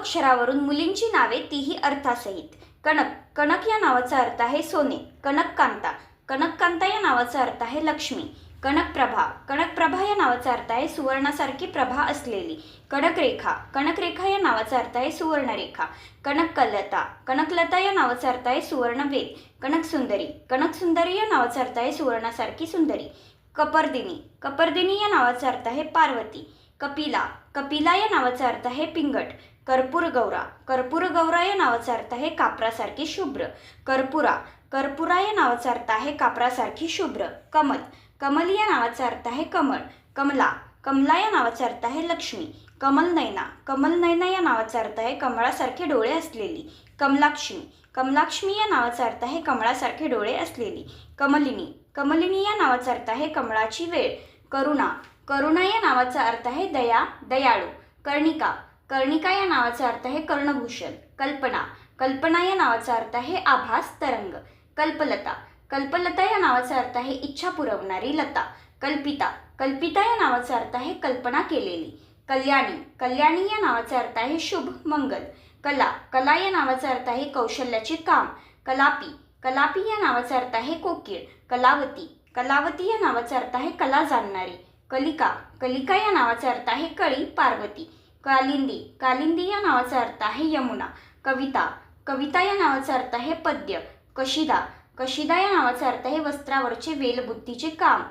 अक्षरावरून मुलींची नावे तीही अर्थासहित. कनक, कनक या नावाचा अर्थ आहे सोने. कनककांता, कनककांता या नावाचा अर्थ आहे लक्ष्मी. कनकप्रभा, कनकप्रभा या नावाचा अर्थ आहे सुवर्णासारखी प्रभा असलेली. कनकरेखा, कनकरेखा या नावाचा अर्थ आहे सुवर्णरेखा. कनकलता, कनकलता या नावाचा अर्थ आहे सुवर्णवेल. कनकसुंदरी, कनकसुंदरी या नावाचा अर्थ आहे सुवर्णासारखी सुंदरी. कपर्दिनी, कपर्दिनी या नावाचा अर्थ आहे पार्वती. कपिला, कपिला या नावाचा अर्थ आहे पिंगट. कर्पूरगौरा, कर्पूरगौरा या नावाचा अर्थ आहे कापरासारखी शुभ्र. कर्पुरा, कर्पुरा या नावाचा अर्थ आहे कापरासारखी शुभ्र. कमल, कमल या नावाचा अर्थ आहे कमळ. कमला, कमला या नावाचा अर्थ आहे लक्ष्मी. कमलनयना, कमलनयना या नावाचा अर्थ आहे कमळासारखे डोळे असलेली. कमलाक्ष्मी, कमलाक्ष्मी या नावाचा अर्थ आहे कमळासारखे डोळे असलेली. कमलिनी, कमलिनी या नावाचा अर्थ आहे कमळाची वेळ. करुणा, करुणा या नावाचा अर्थ आहे दया, दयाळू. कर्णिका, कर्णिका या नावाचा अर्थ आहे कर्णभूषण. कल्पना, कल्पना या नावाचा अर्थ आहे आभास, तरंग. कल्पलता, कल्पलता या नावाचा अर्थ आहे इच्छा पुरवणारी लता. कल्पिता, कल्पिता या नावाचा अर्थ आहे कल्पना केलेली. कल्याणी, कल्याणी या नावाचा अर्थ आहे शुभ, मंगल. कला, कला या नावाचा अर्थ आहे कौशल्याचे काम. कलापी, कलापी या नावाचा अर्थ आहे कोकिळ. कलावती, कलावती या नावाचा अर्थ आहे कला जाणणारी. कलिका, कलिका या नावाचा अर्थ आहे कळी, पार्वती. कालिंदी, कालिंदी या नावाचा अर्थ आहे यमुना. कविता, कविता या नावाचा अर्थ आहे पद्य. कशिदा, कशिदा या नावाचा अर्थ आहे वस्त्रावरचे वेलबुट्टीचे काम.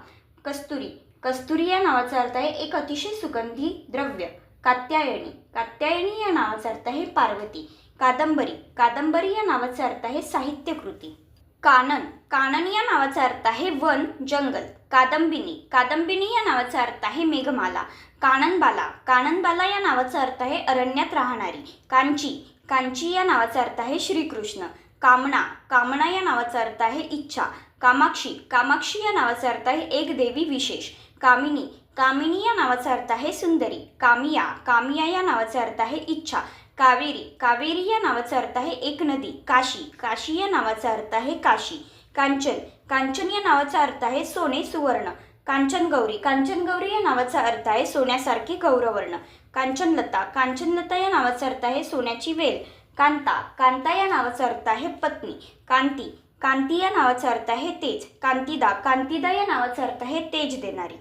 कस्तुरी, कस्तुरी या नावाचा अर्थ आहे एक अतिशय सुगंधी द्रव्य. कात्यायनी, कात्यायनी या नावाचा अर्थ आहे पार्वती. कादंबरी, कादंबरी या नावाचा अर्थ आहे साहित्यकृती. कानन, कानन या नावाचा अर्थ आहे वन, जंगल. कादंबिनी, कादंबिनी या नावाचा अर्थ आहे मेघमाला. काननबाला, काननबाला या नावाचा अर्थ आहे अरण्यात राहणारी. कांची, कांची या नावाचा अर्थ आहे श्रीकृष्ण. कामना, कामना या नावाचा अर्थ आहे इच्छा. कामाक्षी, कामाक्षी या नावाचा अर्थ आहे एक देवी विशेष. कामिनी, कामिनी या नावाचा अर्थ आहे सुंदरी. कामिया, कामिया या नावाचा अर्थ आहे इच्छा. कावेरी, कावेरी या नावाचा अर्थ आहे एक नदी. काशी, काशी या नावाचा अर्थ आहे काशी. कांचन, कांचन या नावाचा अर्थ आहे सोने, सुवर्ण. कांचनगौरी, कांचनगौरी या नावाचा अर्थ आहे सोन्यासारखे गौरवर्ण. कांचनलता, कांचनलता या नावाचा अर्थ आहे सोन्याची वेल. कांता, कांता या नावाचा अर्थ आहे पत्नी. कांती, कांती या नावाचा अर्थ आहे तेज. कांतिदा, कांतिदा या नावाचा अर्थ आहे तेज देणारी.